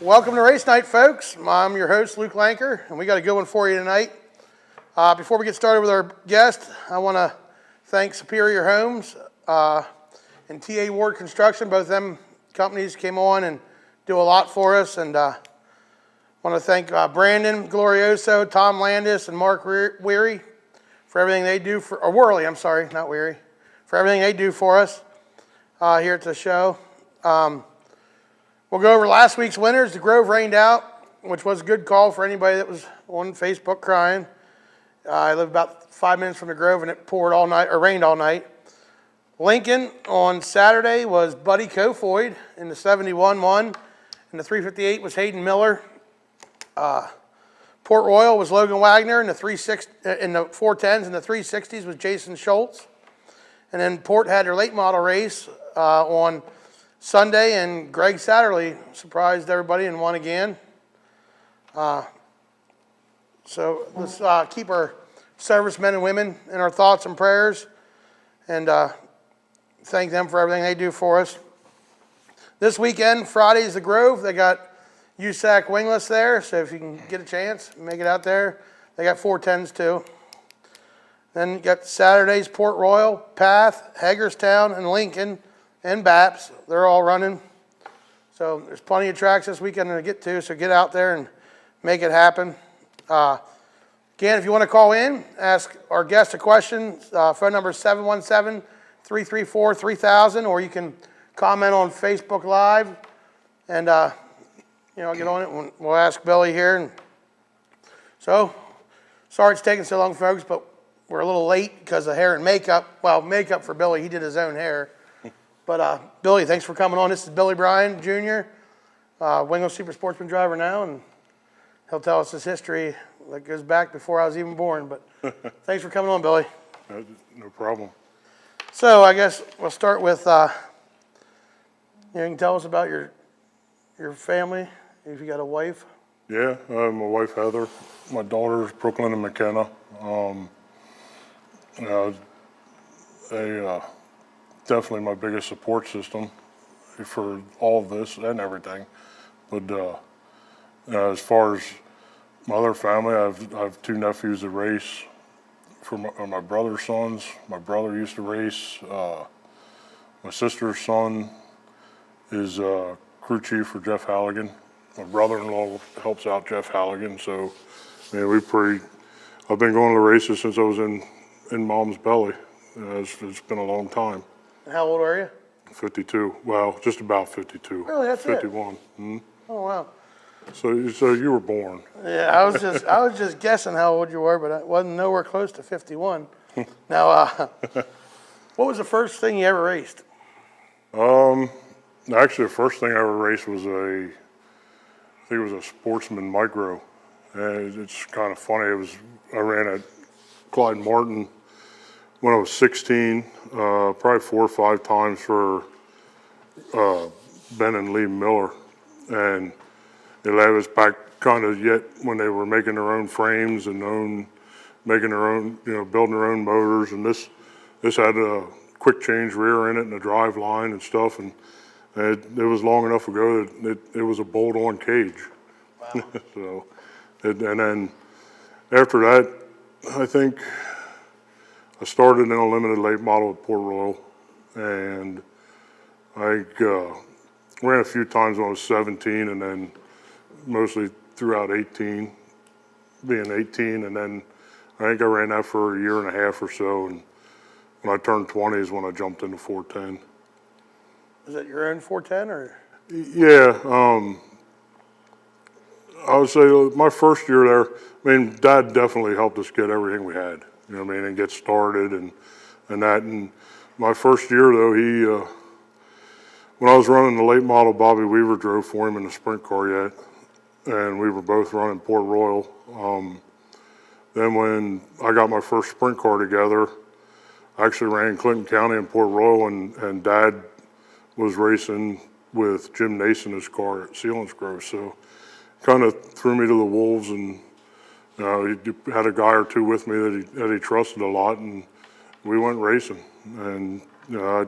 Welcome to Race Night, folks. I'm your host, Luke Lanker, and we got a good one for you tonight. Before we get started with our guest, I want to thank Superior Homes and TA Ward Construction. Both of them companies came on and do a lot for us. And I want to thank Brandon Glorioso, Tom Landis, and Mark Weary for everything they do for Worley. I'm sorry, not Weary, for everything they do for us here at the show. We'll go over last week's winners. The Grove rained out, which was a good call for anybody that was on Facebook crying. I live about 5 minutes from the Grove, and it poured all night, or rained all night. Lincoln on Saturday was Buddy Kofoid in the 71 won, and the 358 was Hayden Miller. Port Royal was Logan Wagner in the 410s, and the 360s was Jason Schultz. And then Port had their late model race on Sunday, and Greg Satterley surprised everybody and won again. So let's keep our servicemen and women in our thoughts and prayers, and thank them for everything they do for us. This weekend, Friday's the Grove. They got USAC wingless there, so if you can get a chance, make it out there. They got 410s too. Then you got Saturday's Port Royal, Path, Hagerstown, and Lincoln, and BAPS. They're all running. So there's plenty of tracks this weekend to get to, so get out there and make it happen. Again, if you want to call in, ask our guest a question, phone number is 717-334-3000, or you can comment on Facebook Live, and get on it, and we'll ask Billy here. And so, sorry it's taking so long, folks, but we're a little late because of hair and makeup. Well, makeup for Billy, he did his own hair. But Billy, thanks for coming on. This is Billy Bryan, Jr., Wingo Super Sportsman driver now, and he'll tell us his history that goes back before I was even born. But thanks for coming on, Billy. No problem. So I guess we'll start with, you can tell us about your family, if you got a wife. Yeah, my wife Heather, my daughters Brooklyn and McKenna. They definitely my biggest support system for all of this and everything. But as far as my other family, I have two nephews that race for my brother's sons. My brother used to race. My sister's son is crew chief for Jeff Halligan. My brother-in-law helps out Jeff Halligan. So, I've been going to races since I was in mom's belly. It's been a long time. And how old are you? 52. Well, just about 52. Really, that's 51. It. Mm-hmm. Oh, wow. So you were born. Yeah, I was just guessing how old you were, but I wasn't nowhere close to 51. Now, what was the first thing you ever raced? Actually, the first thing I ever raced was I think it was a Sportsman Micro. And it's kind of funny. I ran at Clyde Martin when I was 16, probably 4 or 5 times for Ben and Lee Miller. And it was back kind of yet when they were making their own frames and making their own, building their own motors. And this had a quick change rear in it and a drive line and stuff. And it was long enough ago that it was a bolt-on cage. Wow. And then after that, I think I started in a limited late model at Port Royal, and I ran a few times when I was 17, and then mostly throughout 18, being 18, and then I think I ran that for a year and a half or so, and when I turned 20 is when I jumped into 410. Was that your own 410, or? Yeah, I would say my first year there, Dad definitely helped us get everything we had, and get started and that. And my first year though, when I was running the late model, Bobby Weaver drove for him in the sprint car yet, and we were both running Port Royal. Then when I got my first sprint car together, I actually ran Clinton County and Port Royal, and Dad was racing with Jim Nason's car at Selinsgrove. So kind of threw me to the wolves, and he had a guy or two with me that he trusted a lot, and we went racing. And I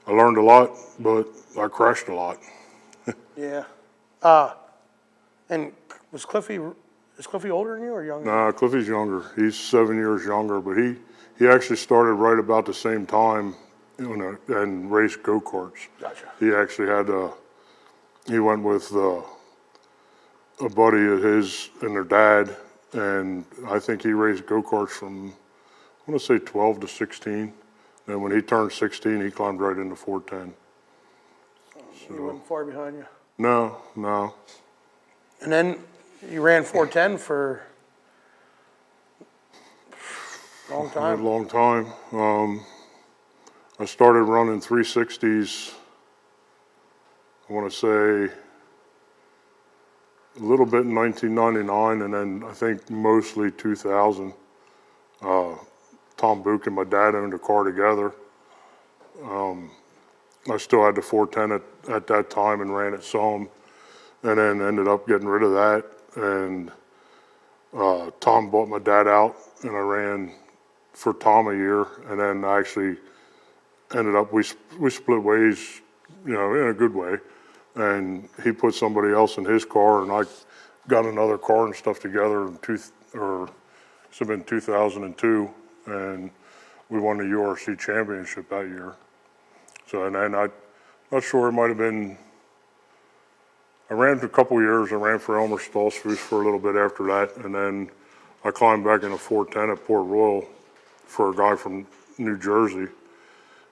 learned a lot, but I crashed a lot. Yeah. And is Cliffy older than you or younger? Nah, Cliffy's younger. He's 7 years younger, but he actually started right about the same time, and raced go-karts. Gotcha. He actually he went with a buddy of his and their dad, and I think he raced go-karts from, I want to say 12 to 16. And when he turned 16, he climbed right into 410. He wasn't far behind you. No, no. And then you ran 410 for a long A time. long time. I started running 360s, I want to say a little bit in 1999, and then I think mostly 2000. Tom Book and my dad owned a car together. I still had the 410 at that time and ran it some, and then ended up getting rid of that. And Tom bought my dad out, and I ran for Tom a year, and then I actually ended up, we split ways, in a good way. And he put somebody else in his car, and I got another car and stuff together it's been 2002, and we won the URC championship that year. So, and then I'm not sure, it might have been, I ran for a couple years. I ran for Elmer Stoltzfus for a little bit after that, and then I climbed back in a 410 at Port Royal for a guy from New Jersey.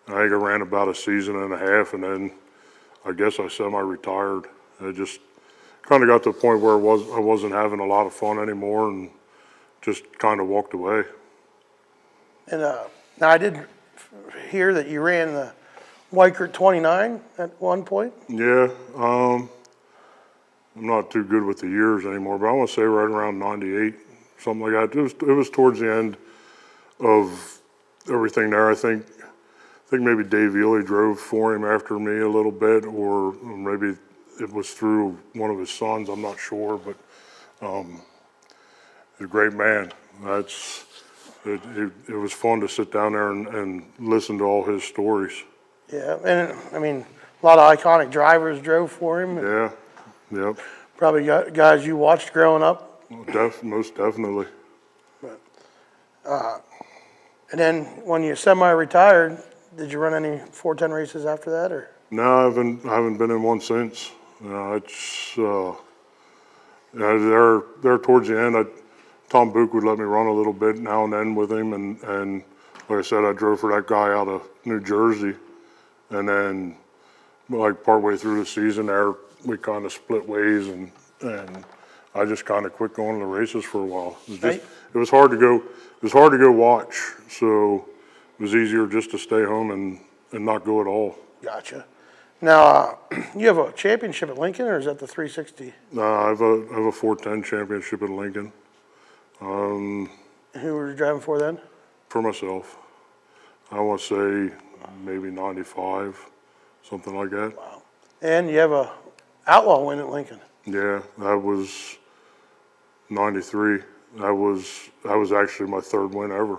And I think I ran about a season and a half, and then I guess I semi-retired. I just kind of got to the point where I wasn't having a lot of fun anymore, and just kind of walked away. And now I did hear that you ran the Weichert 29 at one point. Yeah, I'm not too good with the years anymore, but I want to say right around 98, something like that. It was towards the end of everything there. I think maybe Dave Ely drove for him after me a little bit, or maybe it was through one of his sons. I'm not sure, but he's a great man. It was fun to sit down there and listen to all his stories. Yeah, and I mean, a lot of iconic drivers drove for him. Yeah, yep, Probably guys you watched growing up. most definitely. And then when you semi-retired, did you run any 410 races after that, or? No, I haven't been in one since. There towards the end, Tom Book would let me run a little bit now and then with him, and like I said, I drove for that guy out of New Jersey, and then like partway through the season there, we kind of split ways, and I just kind of quit going to the races for a while. It was hard to go watch, so it was easier just to stay home and not go at all. Gotcha. Now, you have a championship at Lincoln, or is that the 360? I have a 410 championship at Lincoln. Who were you driving for then? For myself. I want to say maybe 95, something like that. Wow. And you have a outlaw win at Lincoln. Yeah, that was 93. That was actually my third win ever,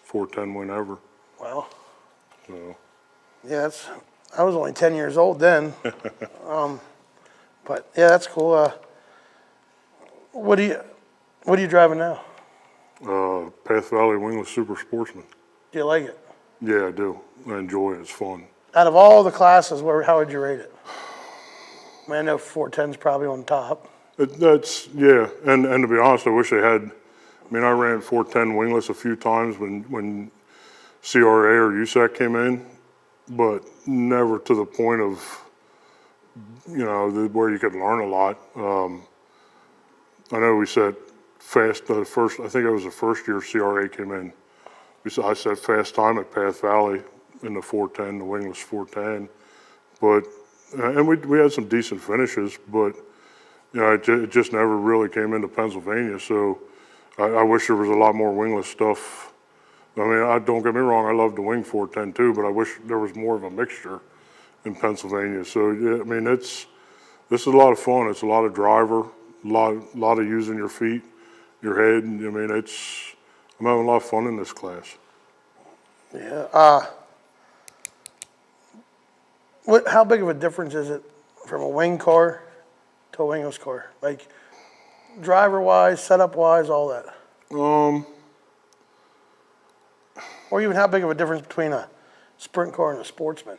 410 win ever. Wow. So. Yeah, I was only 10 years old then. But yeah, that's cool. What are you driving now? Path Valley Wingless Super Sportsman. Do you like it? Yeah, I do. I enjoy it. It's fun. Out of all the classes, how would you rate it? I mean, I know 410's probably on top. Yeah, and to be honest, I wish they had. I mean, I ran 410 wingless a few times when CRA or USAC came in, but never to the point of, where you could learn a lot. I know we set fast, I think it was the first year CRA came in. I set fast time at Path Valley in the 410, the wingless 410. But, and we had some decent finishes, but, it just never really came into Pennsylvania. So I wish there was a lot more wingless stuff. I mean, don't get me wrong, I love the wing 410 too, but I wish there was more of a mixture in Pennsylvania. So, yeah, I mean, this is a lot of fun. It's a lot of driver, a lot of using your feet, your head. And, I mean, I'm having a lot of fun in this class. Yeah. How big of a difference is it from a wing car to a wingless car? Like, driver-wise, setup-wise, all that? Or even how big of a difference between a sprint car and a sportsman?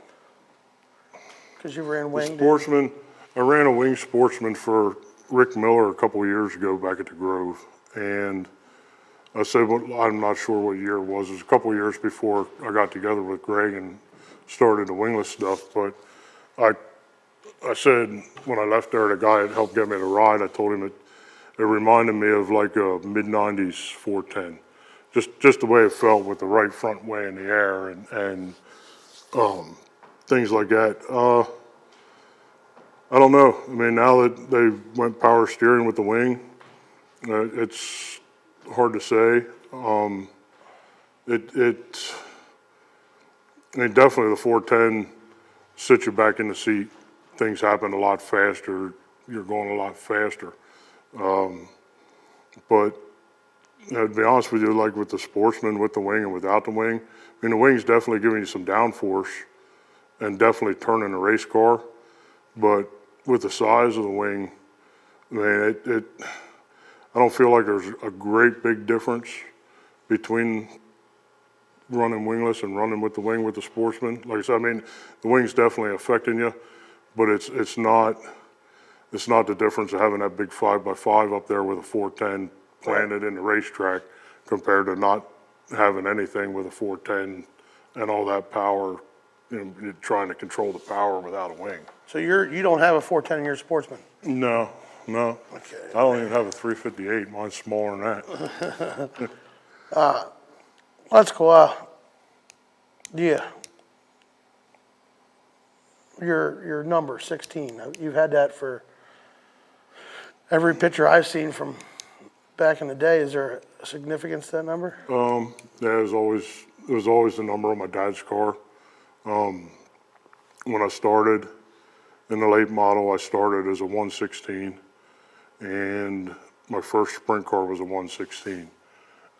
Because you ran wing. didn't you? Sportsman, I ran a wing Sportsman for Rick Miller a couple of years ago back at the Grove. And I said, well, I'm not sure what year it was. It was a couple of years before I got together with Greg and started the wingless stuff. But I said when I left there, the guy that helped get me the ride, I told him it reminded me of like a mid-90s 410. Just the way it felt with the right front way in the air and things like that. I don't know. I mean, now that they went power steering with the wing, it's hard to say. I mean, definitely the 410 sits you back in the seat. Things happen a lot faster. You're going a lot faster. But to be honest with you, like with the Sportsman, with the wing and without the wing, I mean, the wing's definitely giving you some downforce and definitely turning a race car. But with the size of the wing, I mean, I don't feel like there's a great big difference between running wingless and running with the wing with the Sportsman. Like I said, I mean, the wing's definitely affecting you, but it's not the difference of having that big 5x5 up there with a 410 planted in the racetrack compared to not having anything with a 410 and all that power, you know, you're trying to control the power without a wing. So you don't have a 410 in your sportsman? No. Okay. I don't even have a 358. Mine's smaller than that. That's cool. Yeah. Your number, 16, you've had that for every picture I've seen from back in the day. Is there a significance to that number? Yeah, it was always the number on my dad's car. When I started in the late model, I started as a 116, and my first sprint car was a 116.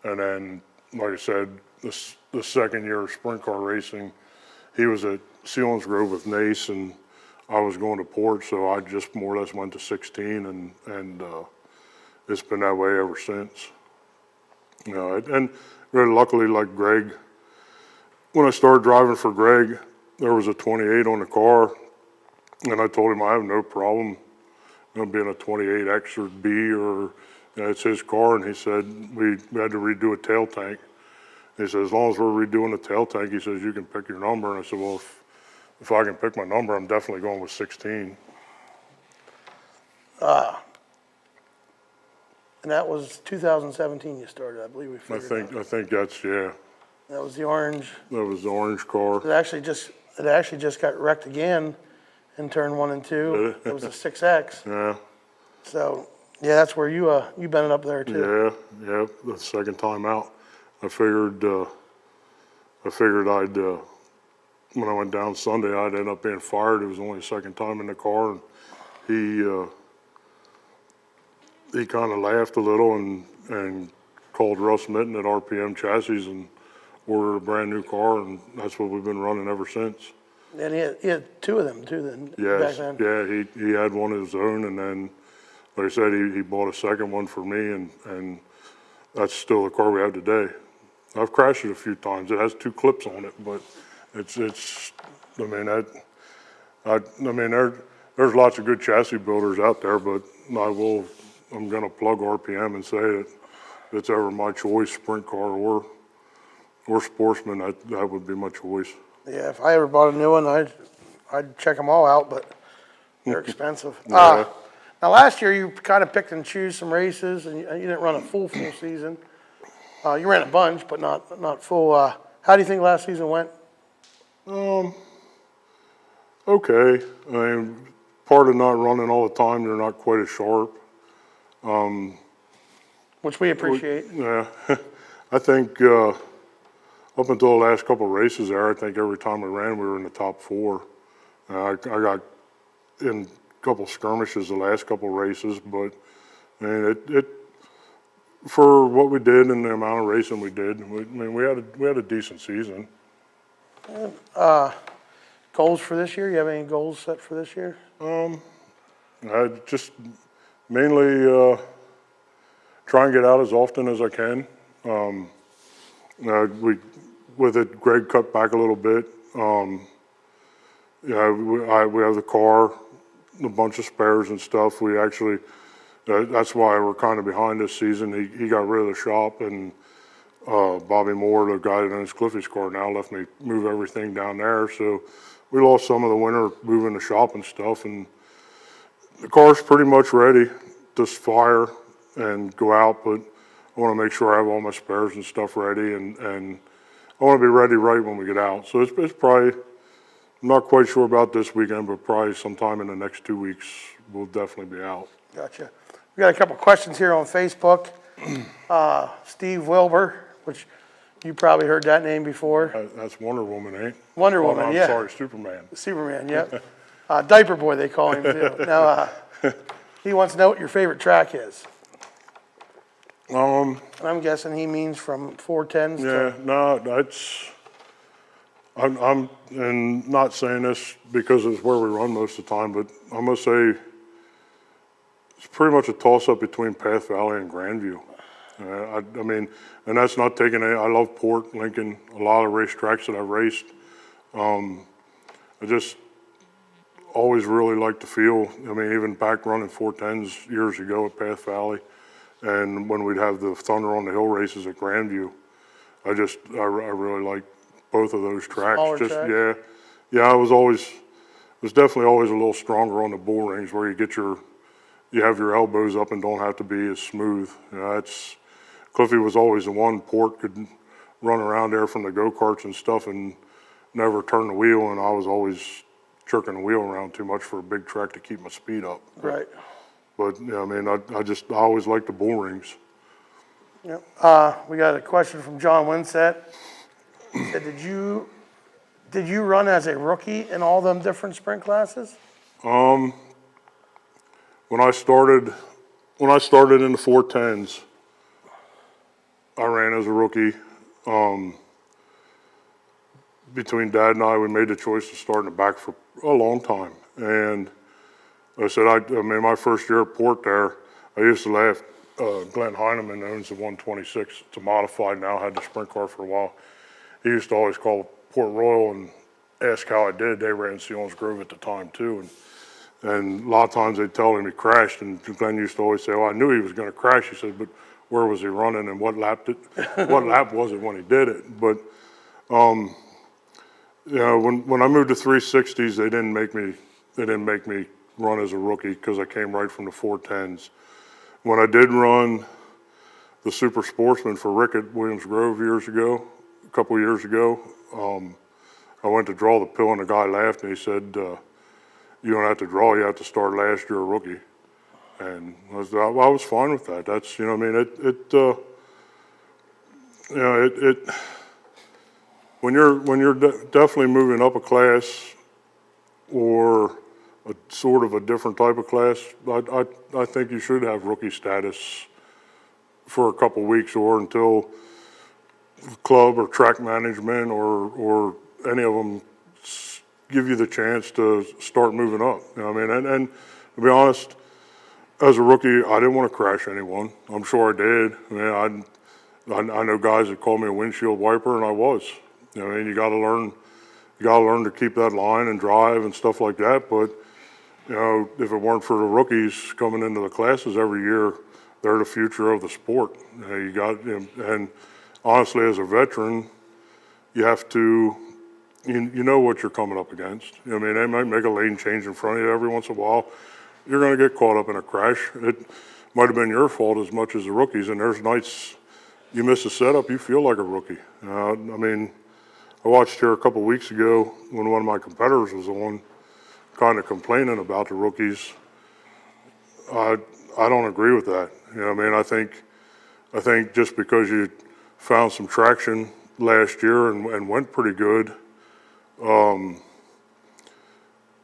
And then, like I said, the second year of sprint car racing, he was at Selinsgrove with Nace, and I was going to Port, so I just more or less went to 16, and it's been that way ever since. You know, and really luckily, like Greg, when I started driving for Greg, there was a 28 on the car, and I told him I have no problem, you know, being a 28X or B, or you know, it's his car, and he said we had to redo a tail tank. He said, as long as we're redoing the tail tank, he says, you can pick your number. And I said, well, if I can pick my number, I'm definitely going with 16. And that was 2017 you started, I believe we figured out. I think that's, yeah, That was the orange. that was the orange car. It actually just got wrecked again in turn 1 and 2. It was a 6X. Yeah, So, yeah, that's where you been it up there too. yeah, the second time out. I figured I'd, when I went down Sunday, I'd end up being fired. It was only the second time in the car, and he kind of laughed a little and called Russ Mitten at RPM Chassis and ordered a brand new car, and that's what we've been running ever since. And he had 2 of them too then, Yes, back then. yeah, he had one of his own, and then, like I said, he bought a second one for me, and that's still the car we have today. I've crashed it a few times. It has 2 clips on it, but it's. I mean, there's lots of good chassis builders out there, but I'm gonna plug RPM and say that if it's ever my choice, sprint car or Sportsman, that would be my choice. Yeah, if I ever bought a new one, I'd check them all out, but they're expensive. Yeah. Now, last year you kind of picked and choose some races, and you didn't run a full season. You ran a bunch, but not full. How do you think last season went? Okay. I mean, part of not running all the time, you're not quite as sharp. Which we appreciate. Yeah. I think up until the last couple of races there, I think every time we ran, we were in the top 4. I got in a couple skirmishes the last couple of races, but I mean, it for what we did and the amount of racing we did, we had a decent season. Goals for this year? You have any goals set for this year? I just mainly try and get out as often as I can. With it, Greg cut back a little bit. We have the car, a bunch of spares and stuff. We actually, that's why we're kind of behind this season. He got rid of the shop, and Bobby Moore, the guy that owns Cliffy's car now, left me move everything down there. So we lost some of the winter moving the shop and stuff, and the car's pretty much ready to fire and go out, but I want to make sure I have all my spares and stuff ready, and I want to be ready right when we get out. So it's probably, I'm not quite sure about this weekend, but probably sometime in the next 2 weeks, we'll definitely be out. Gotcha. We got a couple questions here on Facebook. Steve Wilbur, which you probably heard that name before. That's Wonder Woman, ain't? Wonder Woman, I'm yeah. sorry, Superman. Superman, yep. Diaper Boy, they call him too. Now, he wants to know what your favorite track is. And I'm guessing he means from 410s Yeah, no, that's, I'm and not saying this because it's where we run most of the time, but I'm gonna say it's pretty much a toss-up between Path Valley and Grandview. I mean, and that's not taking any, I love Port, Lincoln, a lot of racetracks that I've raced. I just always really liked the feel. I mean, even back running 410s years ago at Path Valley, and when we'd have the Thunder on the Hill races at Grandview, I really like both of those tracks. Smaller Just track? yeah, I was definitely always a little stronger on the bull rings where you have your elbows up and don't have to be as smooth. You know, Cliffy was always the one. Port could run around there from the go-karts and stuff and never turn the wheel, and I was always jerking the wheel around too much for a big track to keep my speed up. Right. But yeah, I mean, I always liked the bull rings. Yep. We got a question from John Winsett. He said, did you run as a rookie in all them different sprint classes? When I started in the 410s, I ran as a rookie. Between Dad and I, we made the choice to start in the back for a long time. And I said, I mean, my first year at Port there, I used to laugh. Glenn Heineman owns the 126. It's a modified now, had the sprint car for a while. He used to always call Port Royal and ask how I did. They ran Seals Grove at the time too. And a lot of times they'd tell him he crashed, and Glenn used to always say, "Oh, I knew he was going to crash." He said, "But where was he running, and what lap was it when he did it?" But you know, when I moved to 360s, they didn't make me run as a rookie because I came right from the 410s. When I did run the Super Sportsman for Rick at Williams Grove a couple years ago, I went to draw the pill, and the guy laughed, and he said, "You don't have to draw, you have to start last year a rookie." And I was fine with that. That's, you know, I mean, when you're definitely moving up a class or a sort of a different type of class, I think you should have rookie status for a couple weeks or until club or track management or any of them give you the chance to start moving up. You know what I mean? And to be honest, as a rookie, I didn't want to crash anyone. I'm sure I did. I mean, I know guys that call me a windshield wiper, and I was. You know what I mean? You got to learn to keep that line and drive and stuff like that. But you know, if it weren't for the rookies coming into the classes every year, they're the future of the sport. You know, and honestly, as a veteran, you have to, you know what you're coming up against. You know what I mean? They might make a lane change in front of you every once in a while. You're going to get caught up in a crash. It might have been your fault as much as the rookies, and there's nights you miss a setup, you feel like a rookie. I mean, I watched here a couple of weeks ago when one of my competitors was on, kind of complaining about the rookies. I don't agree with that. You know what I mean? I think just because you found some traction last year and went pretty good,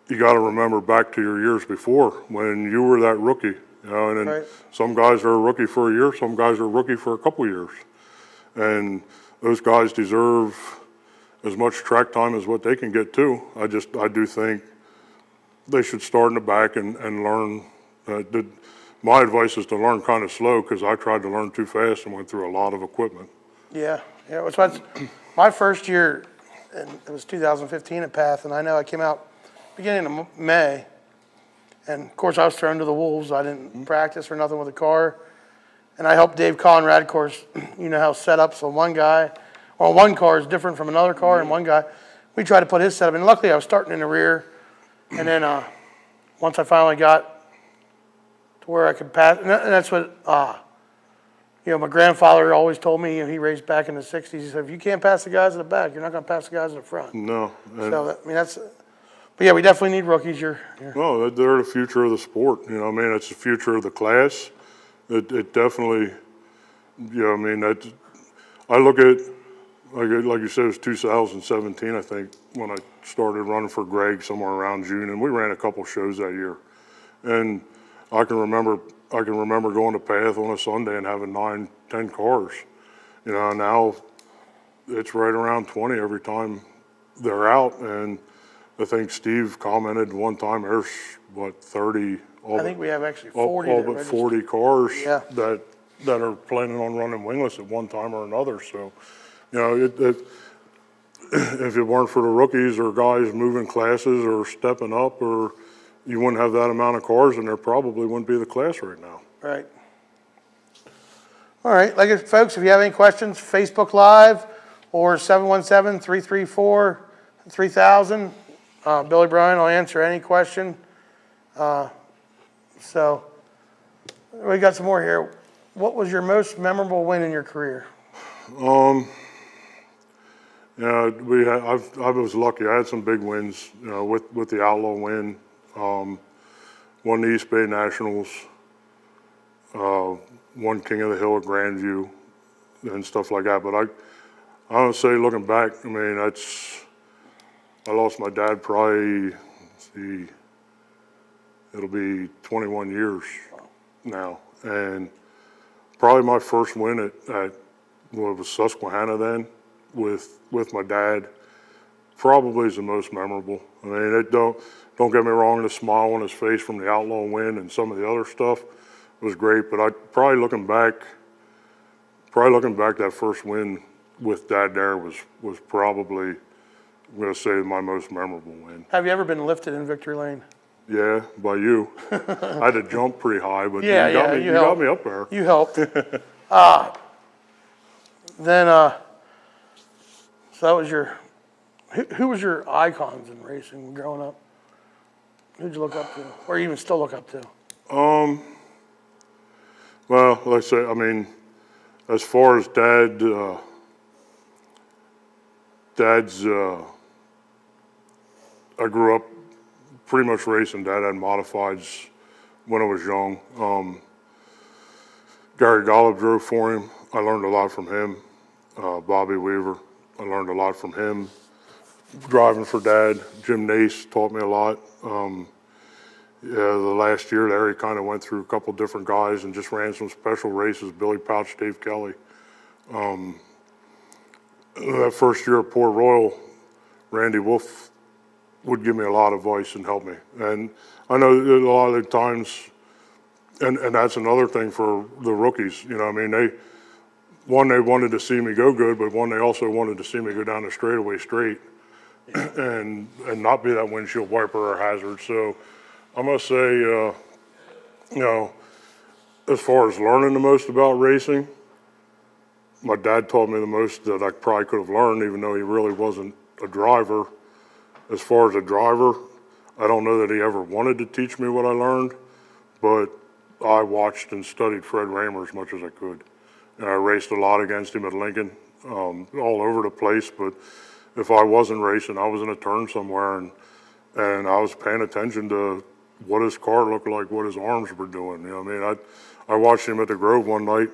you got to remember back to your years before when you were that rookie. You know, and then Right. Some guys are a rookie for a year, some guys are a rookie for a couple years. And those guys deserve as much track time as what they can get too. I do think they should start in the back and learn. my advice is to learn kind of slow because I tried to learn too fast and went through a lot of equipment. Yeah, it was my first year, and it was 2015 at Path, and I know I came out beginning of May, and of course I was thrown to the wolves. I didn't practice or nothing with the car, and I helped Dave Conrad. Of course, you know how setups on one car is different from another car, and one guy, we tried to put his setup in. Luckily, I was starting in the rear, and then once I finally got to where I could pass, and that's what. My grandfather always told me, he raced back in the 60s, he said, if you can't pass the guys in the back, you're not going to pass the guys in the front. No. So, but yeah, we definitely need rookies. No, they're the future of the sport. It's the future of the class. It definitely, I look at, like you said, it was 2017, I think, when I started running for Greg somewhere around June, and we ran a couple shows that year. And I can remember going to Path on a Sunday and having 9, 10 cars. Now it's right around 20 every time they're out. And I think Steve commented one time, there's 30. I think we have actually 40. All but 40 cars Yeah. that are planning on running wingless at one time or another. So, if it weren't for the rookies or guys moving classes or stepping up, or you wouldn't have that amount of cars, and there probably wouldn't be the class right now. Right. All right, folks, if you have any questions, Facebook Live or 717-334-3000. Billy Bryan will answer any question. So we got some more here. What was your most memorable win in your career? I was lucky. I had some big wins, with the Outlaw win. Won the East Bay Nationals, won King of the Hill at Grandview, and stuff like that. But I would say, looking back, I lost my dad probably, it'll be 21 years now. And probably my first win at what was Susquehanna then, with my dad, probably is the most memorable. Don't get me wrong, the smile on his face from the Outlaw win and some of the other stuff was great, but probably looking back, that first win with Dad there was probably, I'm going to say, my most memorable win. Have you ever been lifted in victory lane? Yeah, by you. I had to jump pretty high, but Yeah, you got me up there. You helped. Then, so that was who was your icons in racing growing up? Who'd you look up to, or even still look up to? Well, like I say, as far as Dad's, I grew up pretty much racing. Dad had modifieds when I was young. Gary Golub drove for him. I learned a lot from him. Bobby Weaver, I learned a lot from him. Driving for Dad, Jim Nace taught me a lot. The last year there, he kind of went through a couple different guys and just ran some special races. Billy Pouch, Dave Kelly. That first year at Port Royal, Randy Wolf would give me a lot of advice and help me. And I know that a lot of the times, and that's another thing for the rookies. They wanted to see me go good, but they also wanted to see me go down the straightaway straight. and not be that windshield wiper or hazard. So I must say, as far as learning the most about racing, my dad taught me the most that I probably could have learned, even though he really wasn't a driver. As far as a driver, I don't know that he ever wanted to teach me what I learned, but I watched and studied Fred Raymer as much as I could. And I raced a lot against him at Lincoln, all over the place, but if I wasn't racing, I was in a turn somewhere, and I was paying attention to what his car looked like, what his arms were doing. I watched him at the Grove one night.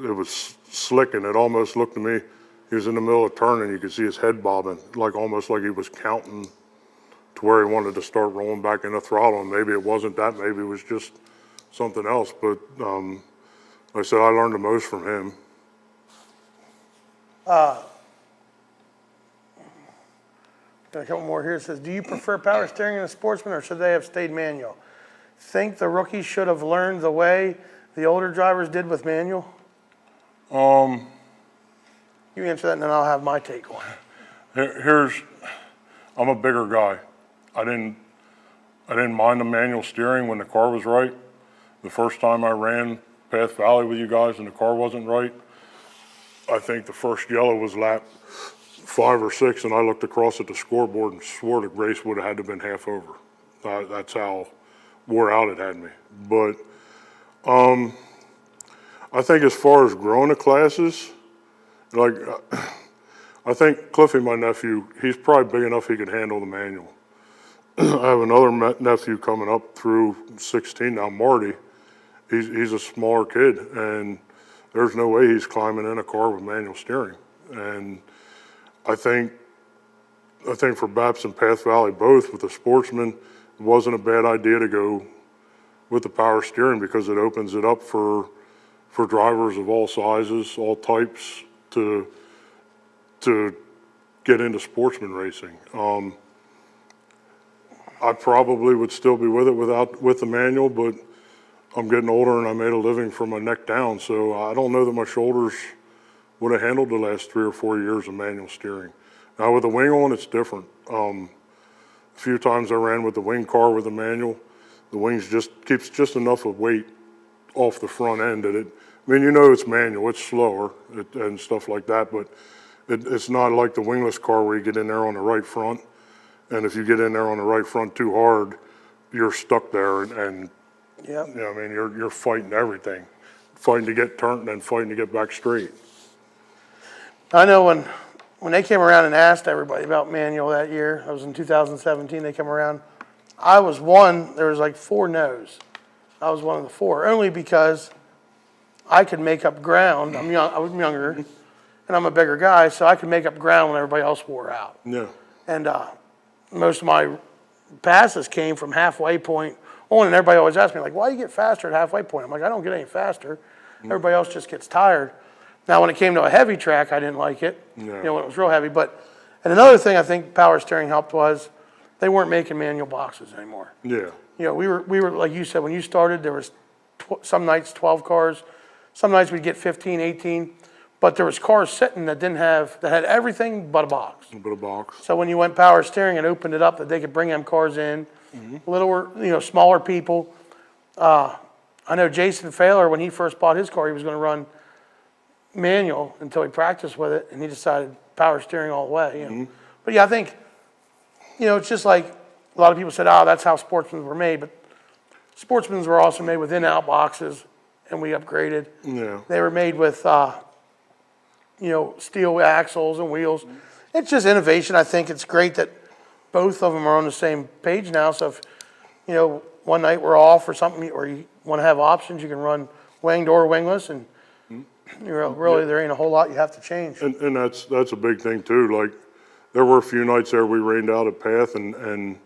It was slick, and it almost looked to me, he was in the middle of a turn, and you could see his head bobbing, almost like he was counting to where he wanted to start rolling back in the throttle. And maybe it wasn't that, maybe it was just something else. But like I said, I learned the most from him. Got a couple more here. It says, do you prefer power steering in a Sportsman, or should they have stayed manual? think the rookies should have learned the way the older drivers did with manual? You answer that and then I'll have my take on it. I'm a bigger guy. I didn't mind the manual steering when the car was right. The first time I ran Path Valley with you guys and the car wasn't right, I think the first yellow was lap 5 or 6, and I looked across at the scoreboard and swore the race would have had to have been half over. That's how wore out it had me. But I think as far as growing the classes, like I think Cliffy, my nephew, he's probably big enough he could handle the manual. I have another nephew coming up through 16 now, Marty. He's a smaller kid, and there's no way he's climbing in a car with manual steering. And I think for Baps and Path Valley both, with the Sportsman, it wasn't a bad idea to go with the power steering because it opens it up for drivers of all sizes, all types to get into Sportsman racing. I probably would still be with it with the manual, but I'm getting older and I made a living from my neck down, so I don't know that my shoulders would have handled the last 3 or 4 years of manual steering. Now with the wing on, it's different. A few times I ran with the wing car with the manual. The wings keeps just enough of weight off the front end that it's manual, it's slower and stuff like that, but it's not like the wingless car where you get in there on the right front, and if you get in there on the right front too hard, you're stuck there and Yep. You're fighting everything, fighting to get turned and then fighting to get back straight. I know when they came around and asked everybody about manual that year, that was in 2017, they came around, there was like 4 no's. I was one of the 4, only because I could make up ground. I was younger, and I'm a bigger guy, so I could make up ground when everybody else wore out. Yeah. And most of my passes came from halfway point on, and everybody always asks me, like, why do you get faster at halfway point? I'm like, I don't get any faster. Everybody else just gets tired. Now, when it came to a heavy track, I didn't like it, Yeah. when it was real heavy. And another thing I think power steering helped was they weren't making manual boxes anymore. Yeah. We were like you said, when you started, there was some nights 12 cars. Some nights we'd get 15, 18. But there was cars sitting that had everything but a box. But a box. So when you went power steering and opened it up, that they could bring them cars in, smaller people. I know Jason Failer, when he first bought his car, he was going to run manual until he practiced with it, and he decided power steering all the way. But yeah, I think, it's just like a lot of people said, that's how Sportsmans were made. But Sportsmans were also made with in-out boxes, and we upgraded. Yeah. They were made with, steel axles and wheels. It's just innovation. I think it's great that both of them are on the same page now. So if, one night we're off or something, or you want to have options, you can run winged or wingless, and really there ain't a whole lot you have to change. And that's a big thing too. Like there were a few nights there we rained out at Path and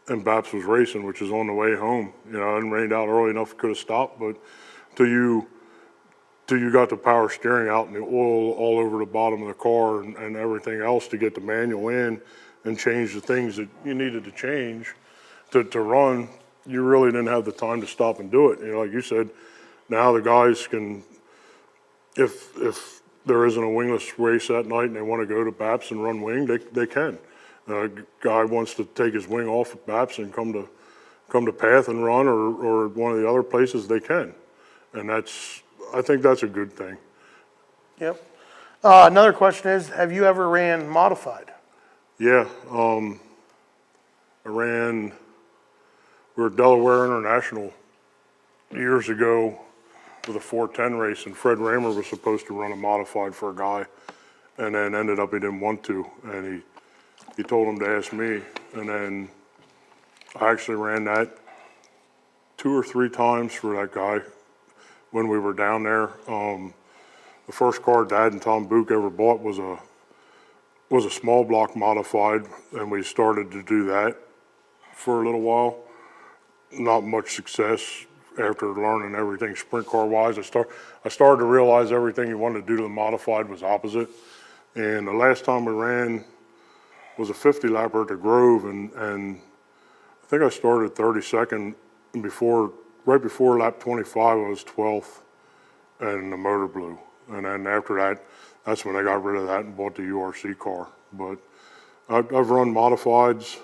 Baps was racing, which is on the way home. And rained out early enough, could have stopped, but till you got the power steering out and the oil all over the bottom of the car and everything else to get the manual in and change the things that you needed to change to run, you really didn't have the time to stop and do it. Like you said, now the guys can, if there isn't a wingless race that night and they want to go to Baps and run wing, they can. A guy wants to take his wing off at Baps and come to Path and run or one of the other places, they can. And I think that's a good thing. Yep. Another question is, have you ever ran modified? Yeah. We were at Delaware International years ago with a 410 race, and Fred Raymer was supposed to run a modified for a guy, and then ended up he didn't want to, and he told him to ask me, and then I actually ran that 2 or 3 times for that guy when we were down there. The first car Dad and Tom Book ever bought was a small block modified, and we started to do that for a little while. Not much success after learning everything sprint car wise. I started to realize everything you wanted to do to the modified was opposite. And the last time we ran was a 50 lapper at the Grove, and I think I started 32nd right before lap 25, I was 12th, and the motor blew. And then after that, that's when I got rid of that and bought the URC car. But I've run modifieds,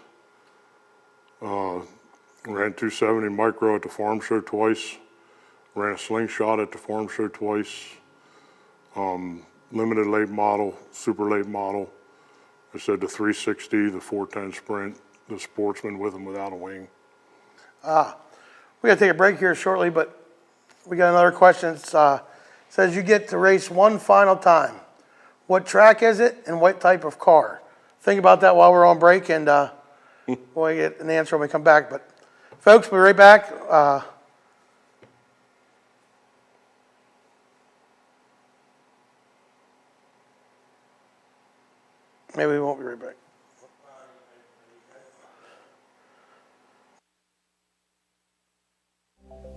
ran 270 micro at the farm show twice, ran a slingshot at the farm show twice, limited late model, super late model. I said the 360, the 410 Sprint, the Sportsman with and without a wing. We got to take a break here shortly, but we got another question. It says you get to race one final time. What track is it and what type of car? Think about that while we're on break, and we'll get an answer when we come back. But folks, we'll be right back. Maybe we won't be right back.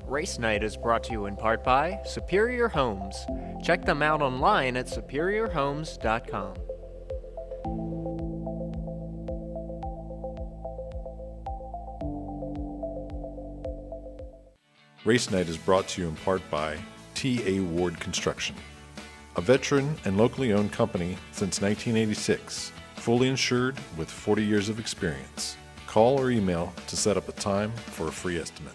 Race Night is brought to you in part by Superior Homes. Check them out online at superiorhomes.com. Race Night is brought to you in part by T.A. Ward Construction, a veteran and locally owned company since 1986, fully insured with 40 years of experience. Call or email to set up a time for a free estimate.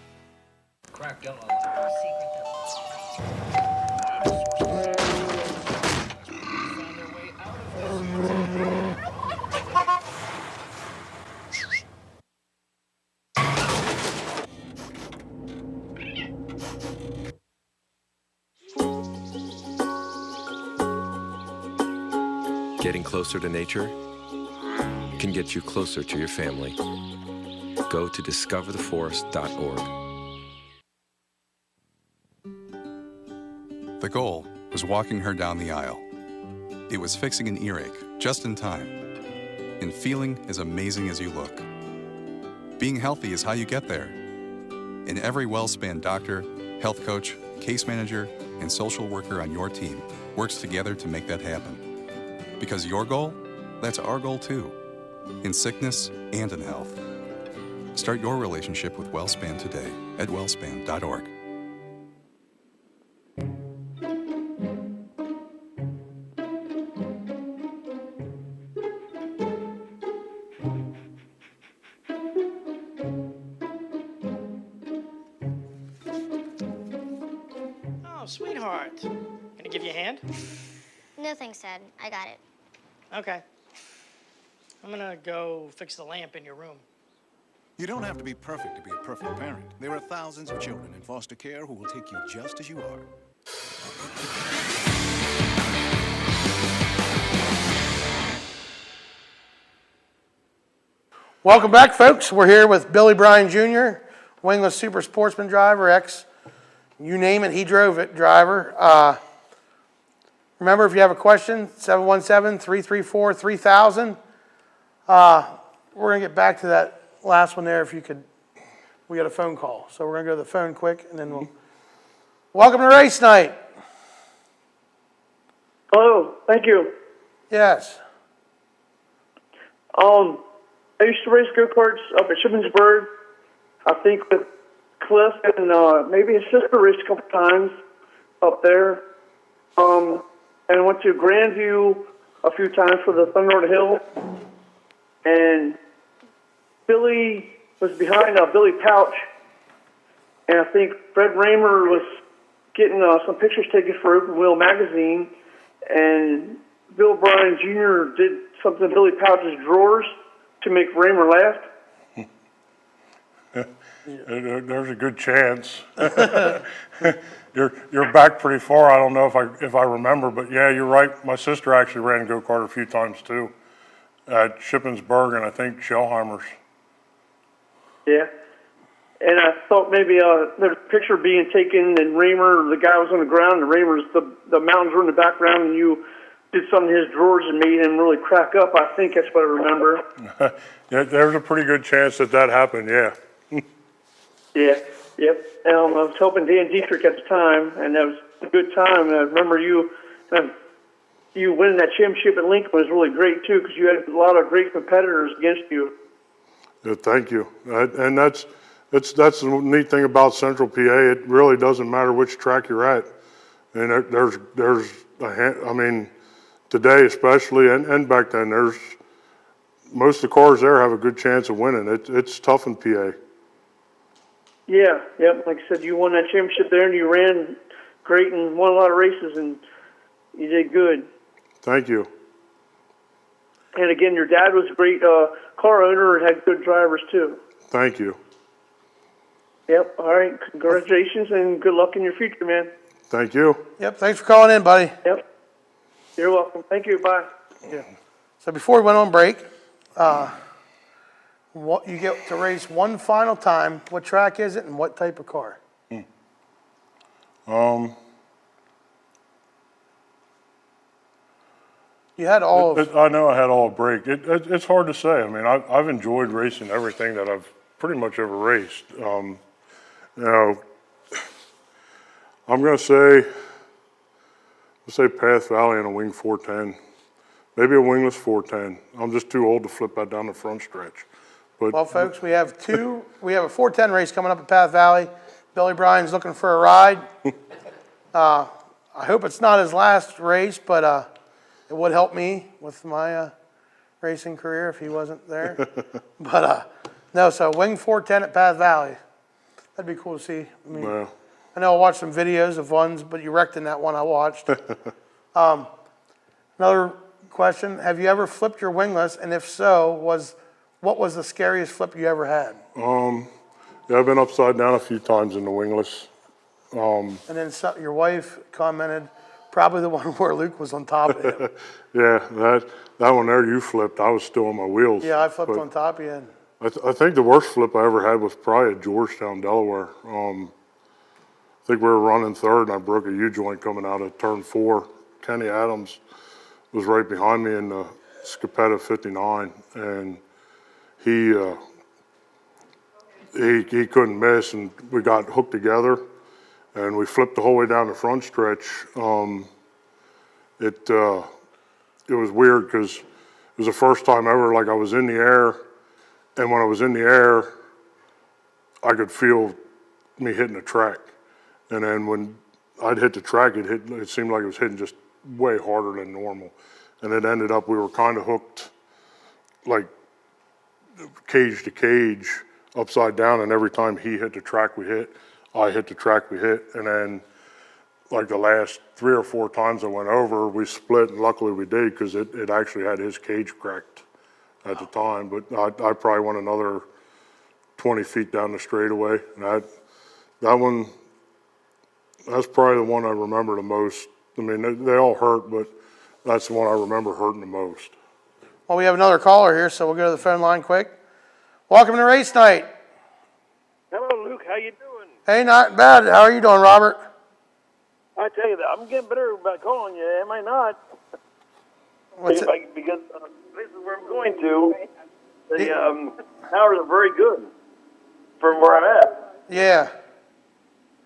Getting closer to nature can get you closer to your family. Go to discovertheforest.org. The goal was walking her down the aisle. It was fixing an earache just in time. And feeling as amazing as you look. Being healthy is how you get there. And every WellSpan doctor, health coach, case manager, and social worker on your team works together to make that happen. Because your goal, that's our goal too, in sickness and in health. Start your relationship with WellSpan today at wellspan.org. Oh, sweetheart. Gonna give you a hand? No thanks, Dad. I got it. Okay. I'm gonna go fix the lamp in your room. You don't have to be perfect to be a perfect parent. There are thousands of children in foster care who will take you just as you are. Welcome back, folks. We're here with Billy Bryan Jr., wingless super sportsman driver, you name it, he drove it driver. Remember, if you have a question, 717-334-3000. We're going to get back to that last one there if you could. We got a phone call, so we're going to go to the phone quick, and then we'll. Welcome to Race Night. Hello, thank you. Yes. I used to race go-karts up at Shippensburg, I think with Cliff and maybe his sister raced a couple times up there. And I went to Grandview a few times for the Thunder Hill. And Billy was behind Billy Pouch. And I think Fred Raymer was getting some pictures taken for Open Wheel magazine. And Bill Bryan Jr. did something in Billy Pouch's drawers to make Raymer laugh. There's a good chance. You're back pretty far. I don't know if I remember, but yeah, you're right. My sister actually ran a go-kart a few times too, at Shippensburg and I think Schellheimer's. Yeah, and I thought maybe there's a picture being taken, and Raymer, the guy was on the ground, and Raymer's the mountains were in the background, and you did some of his drawers and made him really crack up. I think that's what I remember. Yeah, there's a pretty good chance that happened. Yeah. Yeah, yep. I was helping Dan Dietrich at the time, and that was a good time. And I remember you winning that championship at Lincoln was really great too, because you had a lot of great competitors against you. Yeah, thank you. And that's that's the neat thing about Central PA. It really doesn't matter which track you're at. And there's I mean, today especially, and back then, most of the cars there have a good chance of winning. It's tough in PA. Yeah, yep. Like I said, you won that championship there, and you ran great and won a lot of races, and you did good. Thank you. And again, your dad was a great car owner and had good drivers too. Thank you. Yep. All right. Congratulations and good luck in your future, man. Thank you. Yep, thanks for calling in, buddy. Yep. You're welcome. Thank you. Bye. Yeah. So before we went on break, what you get to race one final time. What track is it and what type of car? You had all of I know I had all a break. It's hard to say. I mean, I've enjoyed racing everything that I've pretty much ever raced. You know, I'm going to say, let's say Path Valley and a wing 410. Maybe a wingless 410. I'm just too old to flip that down the front stretch. But Well, folks, we have a 410 race coming up at Path Valley. Billy Bryan's looking for a ride. I hope it's not his last race, but it would help me with my racing career if he wasn't there. But no, so wing 410 at Path Valley. That'd be cool to see. I mean, well, I know I watched some videos of ones, but you wrecked in that one I watched. Another question: have you ever flipped your wingless? And if so, what was the scariest flip you ever had? yeah, I've been upside down a few times in the wingless. And then your wife commented, probably the one where Luke was on top of him. Yeah, that one there you flipped. I was still on my wheels. Yeah, I flipped But on top of you. And I think the worst flip I ever had was probably at Georgetown, Delaware. I think we were running third, and I broke a U-joint coming out of turn 4. Kenny Adams was right behind me in the Scapetta 59, and he couldn't miss, and we got hooked together, and we flipped the whole way down the front stretch. It was weird because it was the first time ever, like I was in the air, and when I was in the air, I could feel me hitting the track. And then when I'd hit the track, it seemed like it was hitting just way harder than normal. And it ended up, we were kind of hooked, like cage to cage, upside down, and every time he hit the track we hit, I hit the track we hit. And then like the last 3 or 4 times I went over, we split, and luckily we did, because it actually had his cage cracked at the time. But I probably went another 20 feet down the straightaway. And that one, that's probably the one I remember the most. I mean, they all hurt, but that's the one I remember hurting the most. well, we have another caller here, so we'll go to the phone line quick. Welcome to race night. Hello, Luke. How you doing? Hey, not bad. How are you doing, Robert? I tell you that I'm getting better by calling you. Am I not? What's it? Because this is where I'm going to. The towers are very good from where I'm at. Yeah.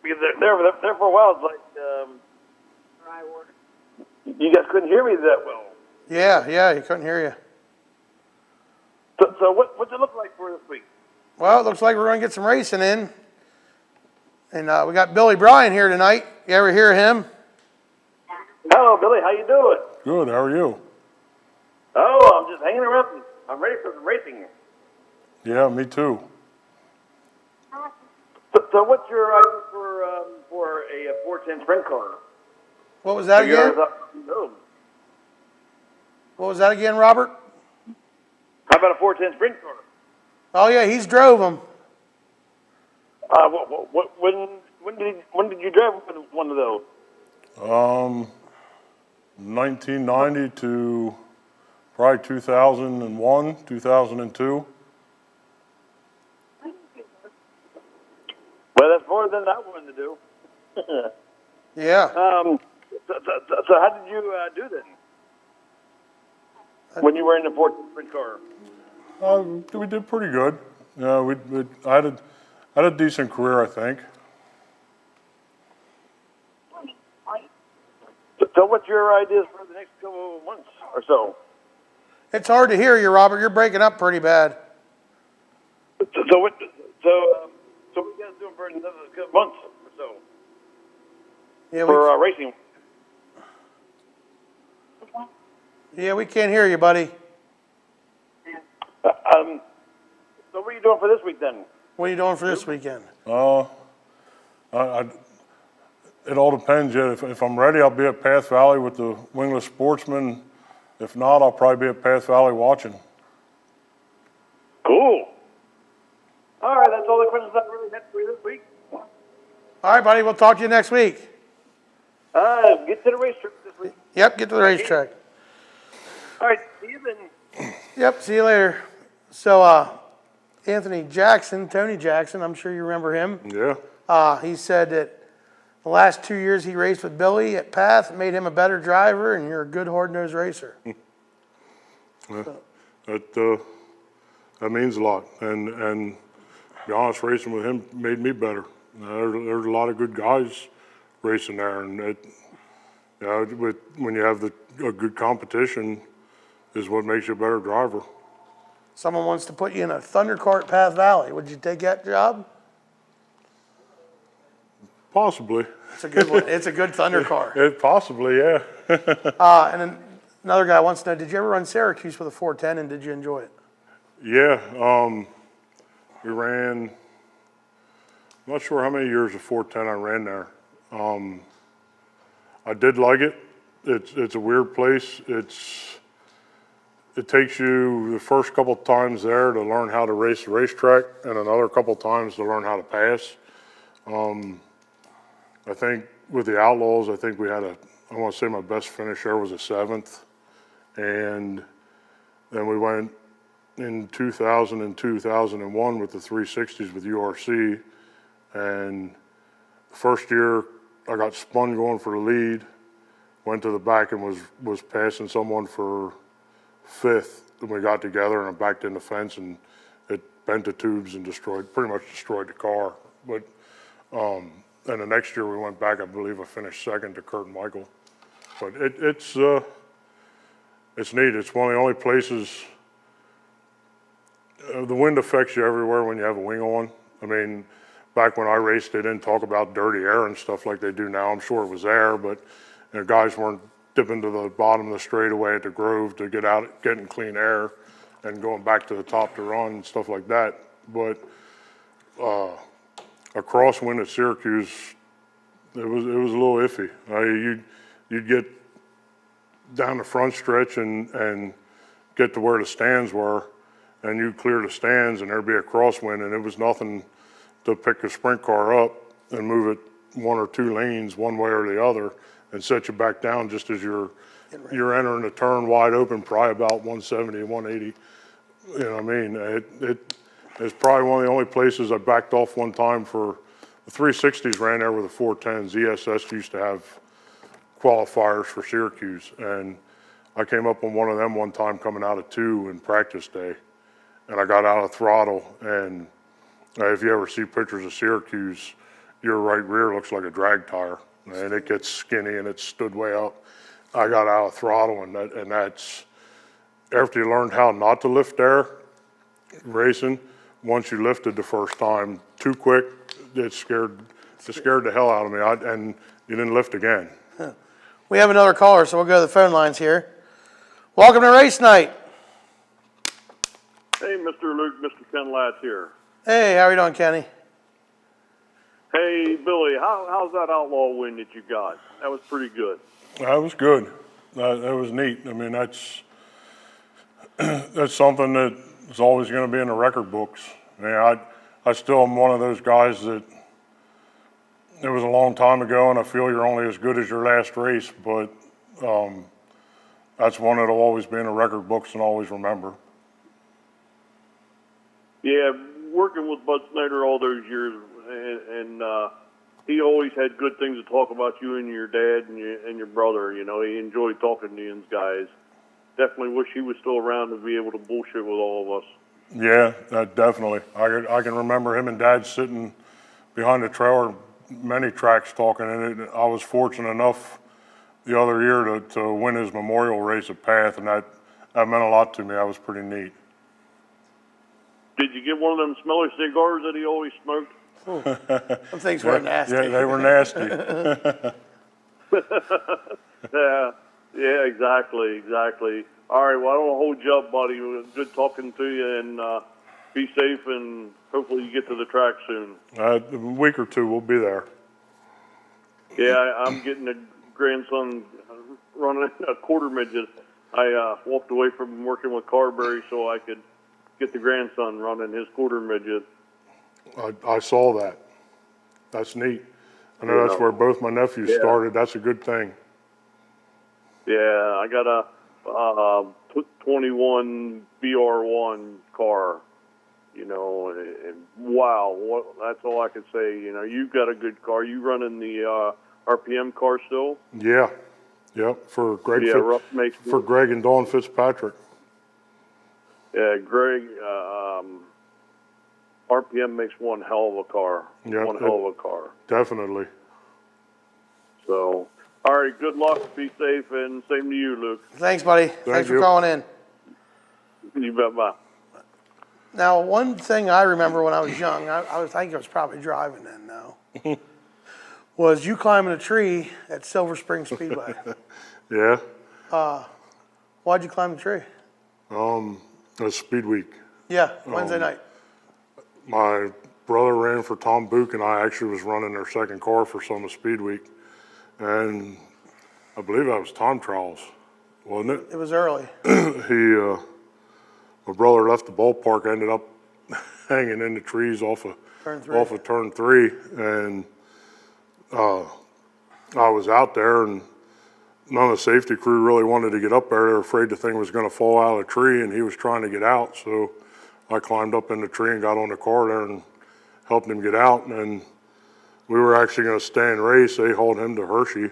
Because there for a while, it's like you guys couldn't hear me that well. Yeah, you couldn't hear you. So what's it look like for this week? Well, it looks like we're going to get some racing in. And we got Billy Bryan here tonight. You ever hear him? Hello, Billy. How you doing? Good, how are you? Oh, I'm just hanging around. I'm ready for some racing. Yeah, me too. So what's your idea for a 410 sprint car? What was that again? What was that again, Robert? How about a 410 sprint car? Oh, yeah, he's drove them. When did you drive one of those? 1990 to probably 2001, 2002. Well, that's more than I wanted to do. Yeah. So how did you do that? When you were in the 410 sprint car? We did pretty good. Yeah, I had a decent career, I think. So what's your ideas for the next couple of months or so? It's hard to hear you, Robert. You're breaking up pretty bad. So for another good month or so Yeah, for racing. we can't hear you, buddy. So what are you doing for this week then? What are you doing for this weekend? It all depends. Yeah, if I'm ready, I'll be at Path Valley with the Wingless Sportsman. If not, I'll probably be at Path Valley watching. Cool. All right, that's all the questions I really had for you this week. All right, buddy. We'll talk to you next week. Get to the racetrack this week. Yep, get to the racetrack. All right, see you then. Yep, see you later. So, Anthony Jackson, Tony Jackson, I'm sure you remember him. Yeah. He said that the last 2 years he raced with Billy at Path made him a better driver, and you're a good hard-nosed racer. That means a lot. And to be honest, racing with him made me better. There's a lot of good guys racing there, and when you have a good competition is what makes you a better driver. Someone wants to put you in a Thunder Car at Path Valley. Would you take that job? Possibly. It's a good one. It's a good Thunder Car. Possibly, yeah. And then another guy wants to know, did you ever run Syracuse with a 410, and did you enjoy it? Yeah. We ran, I'm not sure how many years of 410 I ran there. I did like it. It's a weird place. It takes you the first couple of times there to learn how to race the racetrack, and another couple of times to learn how to pass. I think with the Outlaws, I think we had I want to say my best finish there was a 7th. And then we went in 2000 and 2001 with the 360s with URC. And the first year I got spun going for the lead, went to the back and was passing someone for 5th. And we got together and I backed in the fence and it bent the tubes and pretty much destroyed the car. But and the next year we went back, I believe I finished 2nd to Kurt and Michael. But it's neat. It's one of the only places, the wind affects you everywhere when you have a wing on. I mean, back when I raced, they didn't talk about dirty air and stuff like they do now. I'm sure it was there, but guys weren't dipping to the bottom of the straightaway at the Grove to get out, getting clean air and going back to the top to run and stuff like that. But a crosswind at Syracuse, it was a little iffy. You'd get down the front stretch and get to where the stands were, and you'd clear the stands and there'd be a crosswind, and it was nothing to pick a sprint car up and move it 1 or 2 lanes one way or the other and set you back down just as you're entering the turn wide open, probably about 170, 180. You know what I mean? It's probably one of the only places I backed off one time for the 360s ran there with the 410s. ESS used to have qualifiers for Syracuse, and I came up on one of them one time coming out of 2 in practice day, and I got out of throttle, and if you ever see pictures of Syracuse, your right rear looks like a drag tire, and it gets skinny and it stood way up. I got out of throttle, and that's after you learned how not to lift there, racing. Once you lifted the first time too quick, it scared the hell out of me, and you didn't lift again. We have another caller, so we'll go to the phone lines here. Welcome to race night. Hey, Mr. Luke, Mr. Ken Latz here. Hey, how are you doing, Kenny? Hey, Billy, how's that outlaw win that you got? That was pretty good. That was good. That was neat. I mean, that's something that is always going to be in the record books. I still am one of those guys that it was a long time ago, and I feel you're only as good as your last race, but that's one that'll always be in the record books and always remember. Yeah, working with Bud Snyder all those years, and he always had good things to talk about you and your dad and your brother. You know, he enjoyed talking to these guys. Definitely wish he was still around to be able to bullshit with all of us. Yeah, definitely. I can remember him and Dad sitting behind the trailer many tracks talking, and I was fortunate enough the other year to win his memorial race at Path, and that meant a lot to me. That was pretty neat. Did you get one of them smelly cigars that he always smoked? Some things were nasty. Yeah, they were nasty. Yeah, exactly. All right, well, I don't want to hold you up, buddy. It was good talking to you, and be safe, and hopefully you get to the track soon. A week or two, we'll be there. Yeah, I'm getting a grandson running a quarter midget. I walked away from working with Carberry so I could get the grandson running his quarter midget. I saw that. That's neat. I know that's where both my nephews started. That's a good thing. Yeah, I got a 21 BR1 car, you know, and wow, that's all I can say. You know, you've got a good car. You running the RPM car still? Yeah. Yep. For Greg. For Greg and Dawn Fitzpatrick. Yeah, Greg. RPM makes one hell of a car. Yeah, one hell of a car. Definitely. So, all right. Good luck. Be safe, and same to you, Luke. Thanks, buddy. Thanks for calling in. You bet. Bye. Now, one thing I remember when I was young, I think I was probably driving then now, was you climbing a tree at Silver Spring Speedway. Yeah. Why'd you climb the tree? It was Speed Week. Yeah, Wednesday night. My brother ran for Tom Book, and I actually was running their second car for some of Speed Week. And I believe that was time trials, wasn't it? It was early. My brother left the ballpark, ended up hanging in the trees off of turn three, and I was out there, and none of the safety crew really wanted to get up there. They were afraid the thing was going to fall out of the tree, and he was trying to get out. So I climbed up in the tree and got on the car there and helped him get out. And we were actually going to stay and race. They hauled him to Hershey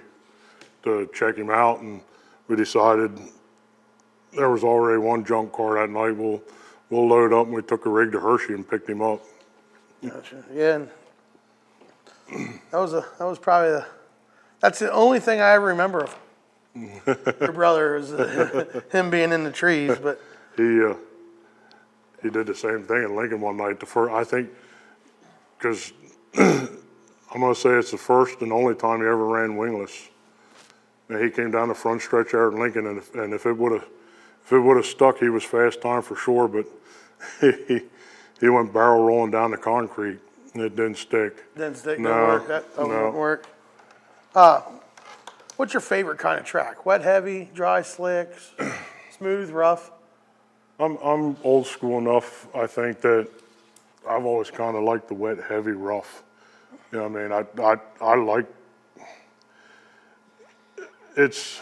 to check him out, and we decided there was already one junk car that night. We'll load up, and we took a rig to Hershey and picked him up. Gotcha. Yeah. And that's the only thing I ever remember of your brother is him being in the trees. But he did the same thing in Lincoln one night. I think, because I'm going to say it's the first and only time he ever ran wingless. And he came down the front stretch there in Lincoln, and if it would have stuck, he was fast time for sure. But he went barrel rolling down the concrete, and it didn't stick. Didn't stick. No, Didn't work. That didn't work. What's your favorite kind of track? Wet, heavy, dry, slick, smooth, rough? I'm old school enough. I think that I've always kind of liked the wet, heavy, rough. You know what I mean? I like. It's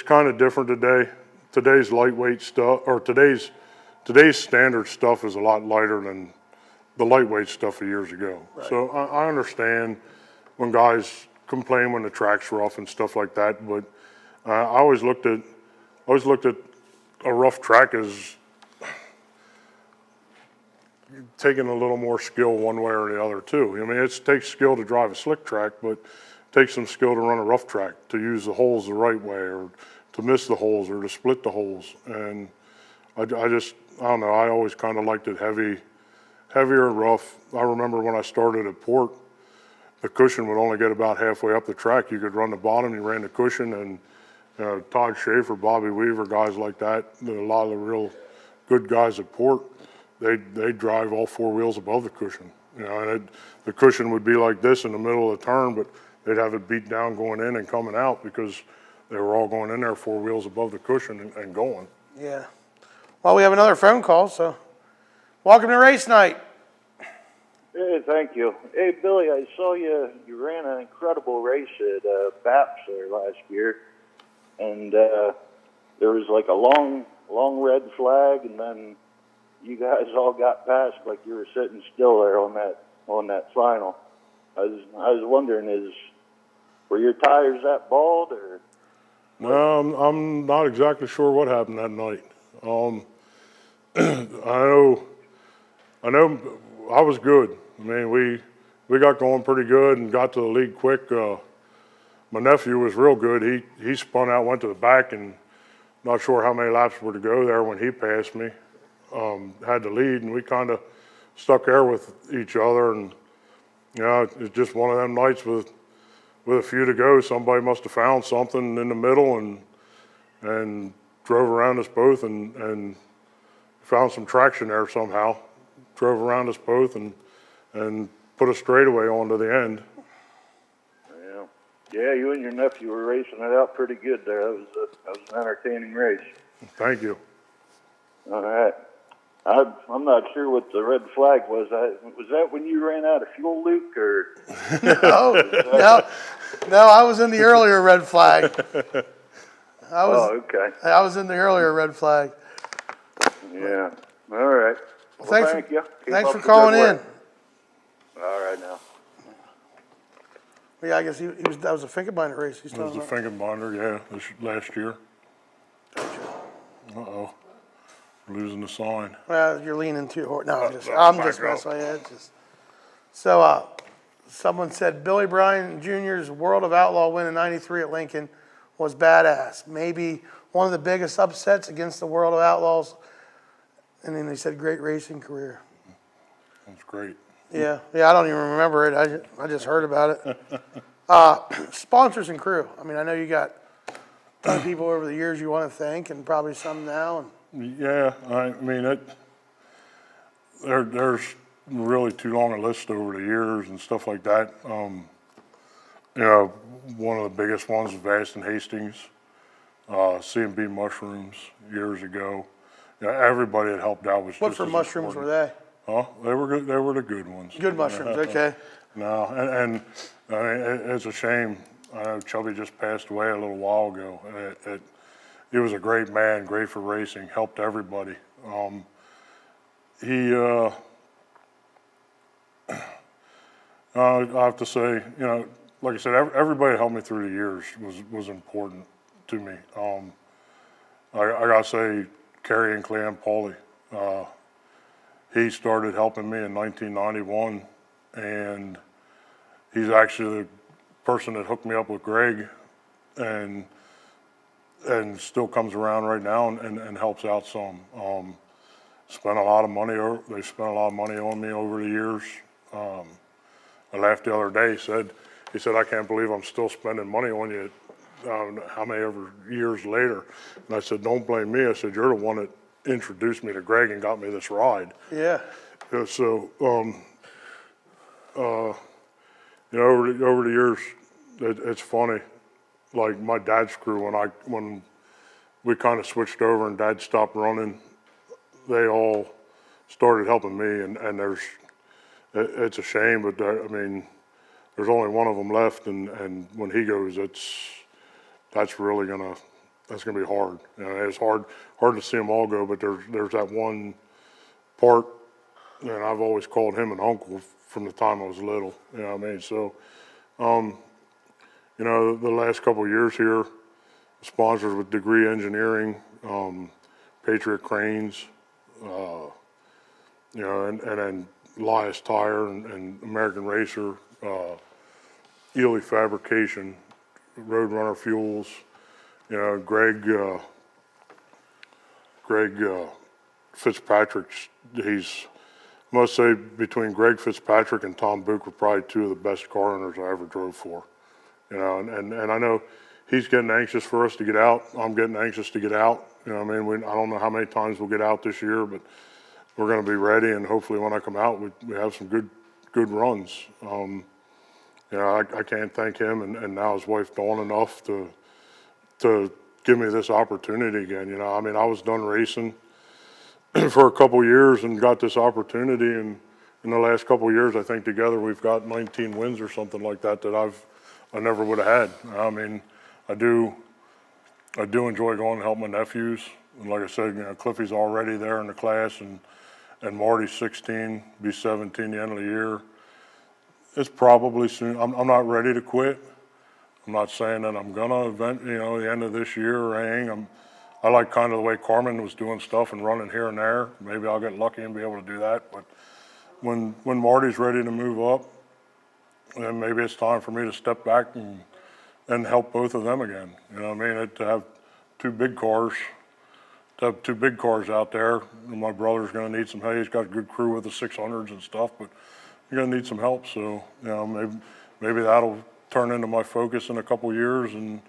kind of different today. Today's lightweight stuff, or today's standard stuff is a lot lighter than the lightweight stuff of years ago. Right. So I understand when guys complain when the track's rough and stuff like that, but I always looked at a rough track as taking a little more skill one way or the other too. I mean, it takes skill to drive a slick track, but it takes some skill to run a rough track, to use the holes the right way, or to miss the holes, or to split the holes. And I don't know, I always kind of liked it heavier and rough. I remember when I started at Port, the cushion would only get about halfway up the track. You could run the bottom, you ran the cushion, and Todd Schaefer, Bobby Weaver, guys like that, a lot of the real good guys at Port, they drive all four wheels above the cushion. You know, and the cushion would be like this in the middle of the turn, but they'd have it beat down going in and coming out because they were all going in there four wheels above the cushion and going. Yeah. Well, we have another phone call, so welcome to race night. Hey, thank you. Hey, Billy, I saw you ran an incredible race at BAPS there last year, and there was like a long red flag, and then you guys all got past like you were sitting still there on that final. I was wondering, were your tires that bald or? No, I'm not exactly sure what happened that night. I know I was good. I mean, we got going pretty good and got to the lead quick. My nephew was real good. He spun out, went to the back, and not sure how many laps were to go there when he passed me. Had the lead, and we kind of stuck there with each other, and you know, it's just one of them nights with a few to go. Somebody must have found something in the middle and drove around us both and found some traction there somehow. Drove around us both and put a straightaway onto the end. Yeah. Yeah, you and your nephew were racing it out pretty good there. That was an entertaining race. Thank you. All right. I'm not sure what the red flag was. Was that when you ran out of fuel, Luke, or? No, I was in the earlier red flag. Okay. I was in the earlier red flag. Yeah. All right. Well, thank you. Keep Thanks up for the calling good in. work. All right now. Yeah, I guess that was a Finkenbinder race. He's It was talking the about. Finkenbinder, yeah, last year. Uh-oh, losing the sign. Well, you're leaning too hard. No, I'm just back messing with you. It's just so. Someone said Billy Bryan Jr.'s World of Outlaw win in '93 at Lincoln was badass. Maybe one of the biggest upsets against the World of Outlaws. And then they said great racing career. That's great. Yeah, I don't even remember it. I just heard about it. Sponsors and crew. I mean, I know you got a ton of people over the years you want to thank, and probably some now. Yeah, I mean, there's really too long a list over the years and stuff like that. You know, one of the biggest ones was Vaston Hastings, C&B Mushrooms years ago. Yeah, everybody that helped out was What just for as mushrooms important. were they? Huh? They were good. They were the good ones. Good mushrooms, okay. No, and I mean, it's a shame. I know Chubby just passed away a little while ago. He was a great man, great for racing, helped everybody. I have to say, you know, like I said, everybody that helped me through the years was important to me. I gotta say, Kerry and Clem Pauly, he started helping me in 1991, and he's actually the person that hooked me up with Greg, and still comes around right now and helps out some. Spent a lot of money. They spent a lot of money on me over the years. I laughed the other day. He said, I can't believe I'm still spending money on you. How many ever years later? And I said, don't blame me. I said, you're the one that introduced me to Greg and got me this ride. Yeah. So, you know, over the years, it's funny. Like my dad's crew, when we kind of switched over and Dad stopped running, they all started helping me, and it's a shame, but I mean, there's only one of them left, and when he goes, that's gonna be hard. You know, it's hard to see them all go, but there's that one part, and I've always called him an uncle from the time I was little. You know what I mean? So, you know, the last couple of years here, sponsors with Degree Engineering, Patriot Cranes, you know, and then Elias Tire and American Racer, Ely Fabrication, Roadrunner Fuels, you know, Greg Fitzpatrick. I must say, between Greg Fitzpatrick and Tom Book were probably two of the best car owners I ever drove for. You know, and I know he's getting anxious for us to get out. I'm getting anxious to get out. You know what I mean? I don't know how many times we'll get out this year, but we're going to be ready, and hopefully when I come out, we have some good runs. You know, I can't thank him and now his wife Dawn enough to give me this opportunity again. You know, I mean, I was done racing for a couple years and got this opportunity, and in the last couple years, I think together we've got 19 wins or something like that I never would have had. I mean, I do enjoy going to help my nephews, and like I said, you know, Cliffy's already there in the class, and Marty's 16, be 17 the end of the year. It's probably soon. I'm not ready to quit. I'm not saying that I'm gonna event, you know, the end of this year or anything. I like kind of the way Carmen was doing stuff and running here and there. Maybe I'll get lucky and be able to do that. But when Marty's ready to move up, then maybe it's time for me to step back and help both of them again. You know what I mean? To have two big cars have two big cars out there. And my brother's going to need some, hey, he's got a good crew with the 600s and stuff, but you're going to need some help. So, maybe that'll turn into my focus in a couple years, and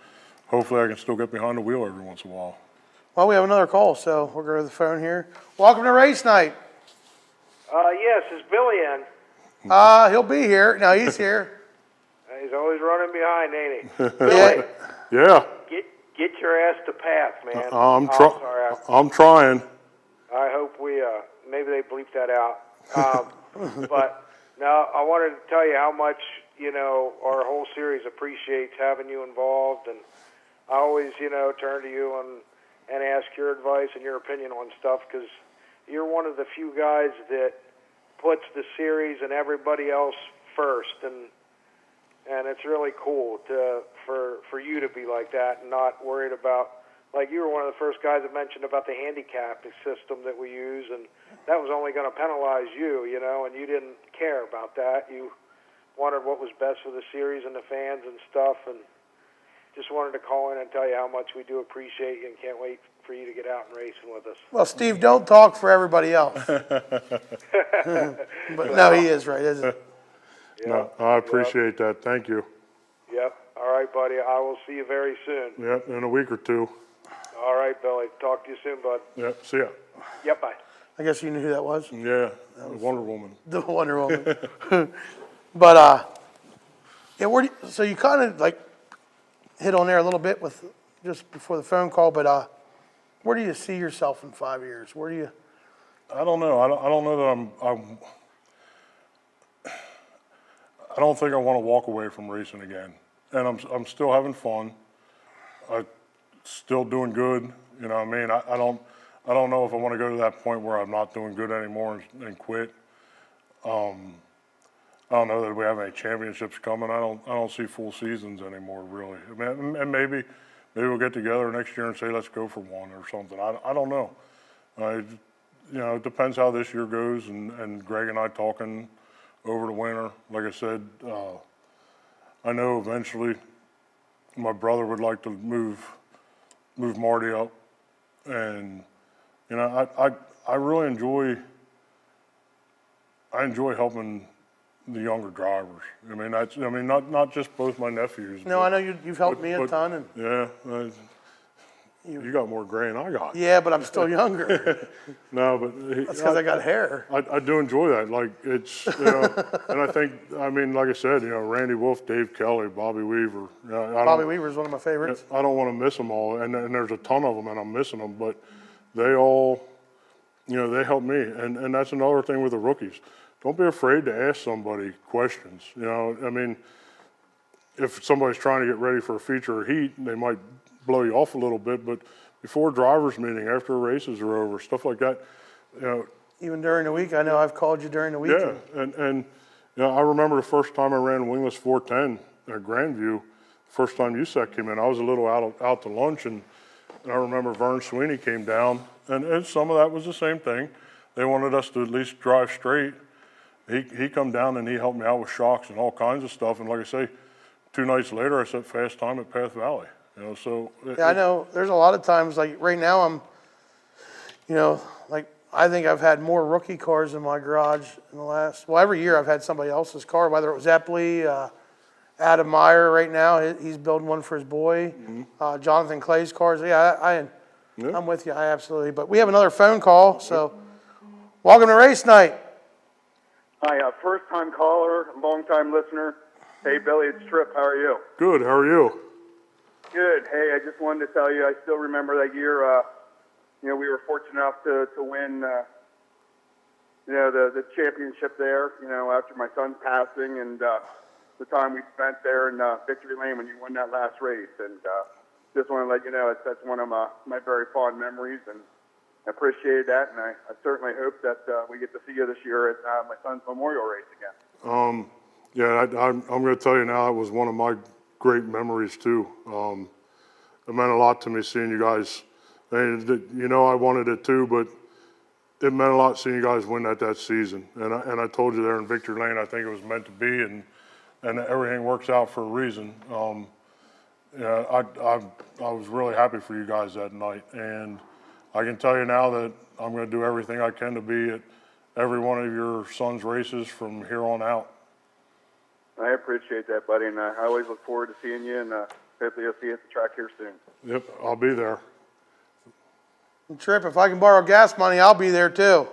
hopefully I can still get behind the wheel every once in a while. Well, we have another call, so we'll go to the phone here. Welcome to race night. Yes, is Billy in? He'll be here. No, he's here. He's always running behind, ain't he? Yeah. Yeah. Get your ass to path, man. I'm sorry. I'm trying. I hope we, maybe they bleep that out. But, no, I wanted to tell you how much, our whole series appreciates having you involved. And I always, turn to you and ask your advice and your opinion on stuff, because you're one of the few guys that puts the series and everybody else first, and it's really cool for you to be like that and not worried about, like, you were one of the first guys that mentioned about the handicap system that we use, and that was only going to penalize you, and you didn't care about that. You wanted what was best for the series and the fans and stuff, and just wanted to call in and tell you how much we do appreciate you and can't wait for you to get out and racing with us. Well, Steve, don't talk for everybody else. But no, he is right, isn't he? No, I appreciate that. Thank you. Yep. All right, buddy. I will see you very soon. Yep, in a week or two. All right, Billy. Talk to you soon, bud. Yep, see ya. Yep, bye. I guess you knew who that was? Yeah, Wonder Woman. The Wonder Woman. But, yeah, so you kind of, like, hit on there a little bit with just before the phone call, but where do you see yourself in 5 years? Where do you? I don't know. I don't know that I don't think I want to walk away from racing again. And I'm still having fun. I'm still doing good. You know what I mean? I don't know if I want to go to that point where I'm not doing good anymore and quit. I don't know that we have any championships coming. I don't see full seasons anymore, really. I mean, and maybe we'll get together next year and say, let's go for one or something. I don't know. It depends how this year goes, and Greg and I talking over the winter. Like I said, I know eventually my brother would like to move Marty up, and I really enjoy helping the younger drivers. I mean, not just both my nephews. No, I know you've helped me a ton, and yeah, you got more gray than I got. Yeah, but I'm still younger. No, but that's because I got hair. I do enjoy that. Like, it's and I think, like I said, Randy Wolf, Dave Kelly, Bobby Weaver. Bobby Weaver is one of my favorites. I don't want to miss them all, and there's a ton of them, and I'm missing them. But they all, they help me, and that's another thing with the rookies. Don't be afraid to ask somebody questions. If somebody's trying to get ready for a feature or heat, they might blow you off a little bit, but before drivers meeting, after races are over, stuff like that, Even during the week, I know I've called you during the week. Yeah, and I remember the first time I ran wingless 410 at Grandview, first time USAC came in, I was a little out to lunch, and I remember Vern Sweeney came down, and some of that was the same thing. They wanted us to at least drive straight. He come down and he helped me out with shocks and all kinds of stuff, and like I say, 2 nights later I set fast time at Path Valley. I know there's a lot of times, like right now I'm, I think I've had more rookie cars in my garage in the last, every year I've had somebody else's car, whether it was Epley, Adam Meyer right now, he's building one for his boy, Jonathan Clay's cars. Yeah, I'm with you, I absolutely. But we have another phone call, so welcome to race night. Hi, first-time caller, long-time listener. Hey, Billy, it's Tripp. How are you? Good. How are you? Good. Hey, I just wanted to tell you, I still remember that year. We were fortunate enough to win, the championship there. After my son's passing, and the time we spent there in Victory Lane when you won that last race. And just want to let you know that's one of my very fond memories, and I appreciate that. And I certainly hope that we get to see you this year at my son's memorial race again. Yeah, I'm going to tell you now, it was one of my great memories too. It meant a lot to me seeing you guys. I wanted it too, but it meant a lot seeing you guys win that season. And I told you there in Victory Lane, I think it was meant to be, and everything works out for a reason. I was really happy for you guys that night, and I can tell you now that I'm going to do everything I can to be at every one of your son's races from here on out. I appreciate that, buddy, and I always look forward to seeing you, and hopefully I'll see you at the track here soon. Yep, I'll be there. Trip, if I can borrow gas money, I'll be there too.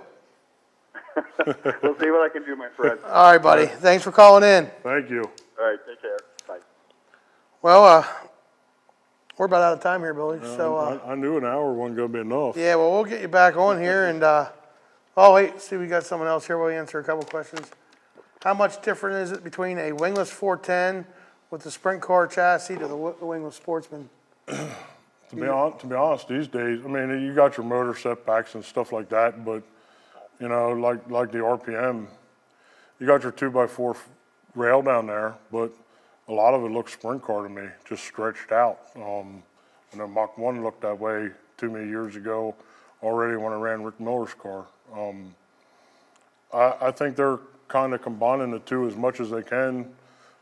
We'll see what I can do, my friend. All right, buddy. Thanks for calling in. Thank you. All right, take care. Bye. Well, we're about out of time here, Billy. I knew an hour wasn't going to be enough. Yeah, well, we'll get you back on here. And, oh, wait, see, we got someone else here. We'll answer a couple questions. How much different is it between a wingless 410 with the sprint car chassis to the wingless Sportsman? To be honest, these days, I mean, you got your motor setbacks and stuff like that, but, you know, like the RPM, you got your 2x4 rail down there, but a lot of it looks sprint car to me, just stretched out. I know Mach 1 looked that way to me years ago already when I ran Rick Miller's car. I think they're kind of combining the two as much as they can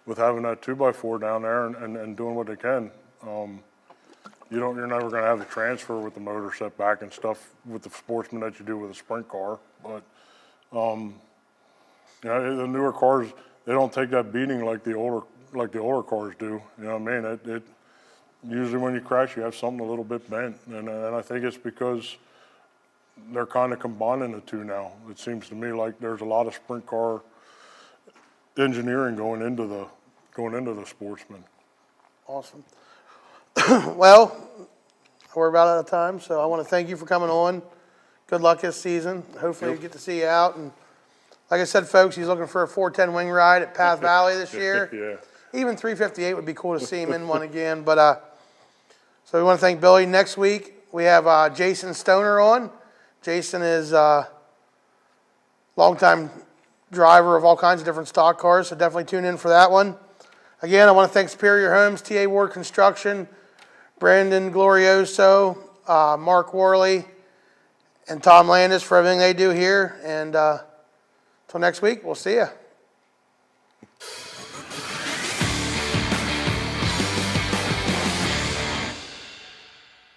with having that 2x4 down there and doing what they can. You're never going to have the transfer with the motor setback and stuff with the Sportsman that you do with a sprint car. But you know, the newer cars, they don't take that beating like the older cars do. You know what I mean? It usually when you crash, you have something a little bit bent, and I think it's because they're kind of combining the two now. It seems to me like there's a lot of sprint car engineering going into the Sportsman. Awesome. Well, we're about out of time, so I want to thank you for coming on. Good luck this season. Hopefully we get to see you out. And like I said, folks, he's looking for a 410 wing ride at Path Valley this year. Yeah. Even 358 would be cool to see him in one again. But so we want to thank Billy. Next week we have Jason Stoner on. Jason is a longtime driver of all kinds of different stock cars, so definitely tune in for that one. Again, I want to thank Superior Homes, T.A. Ward Construction, Brandon Glorioso, Mark Worley, and Tom Landis for everything they do here. And until next week, we'll see you.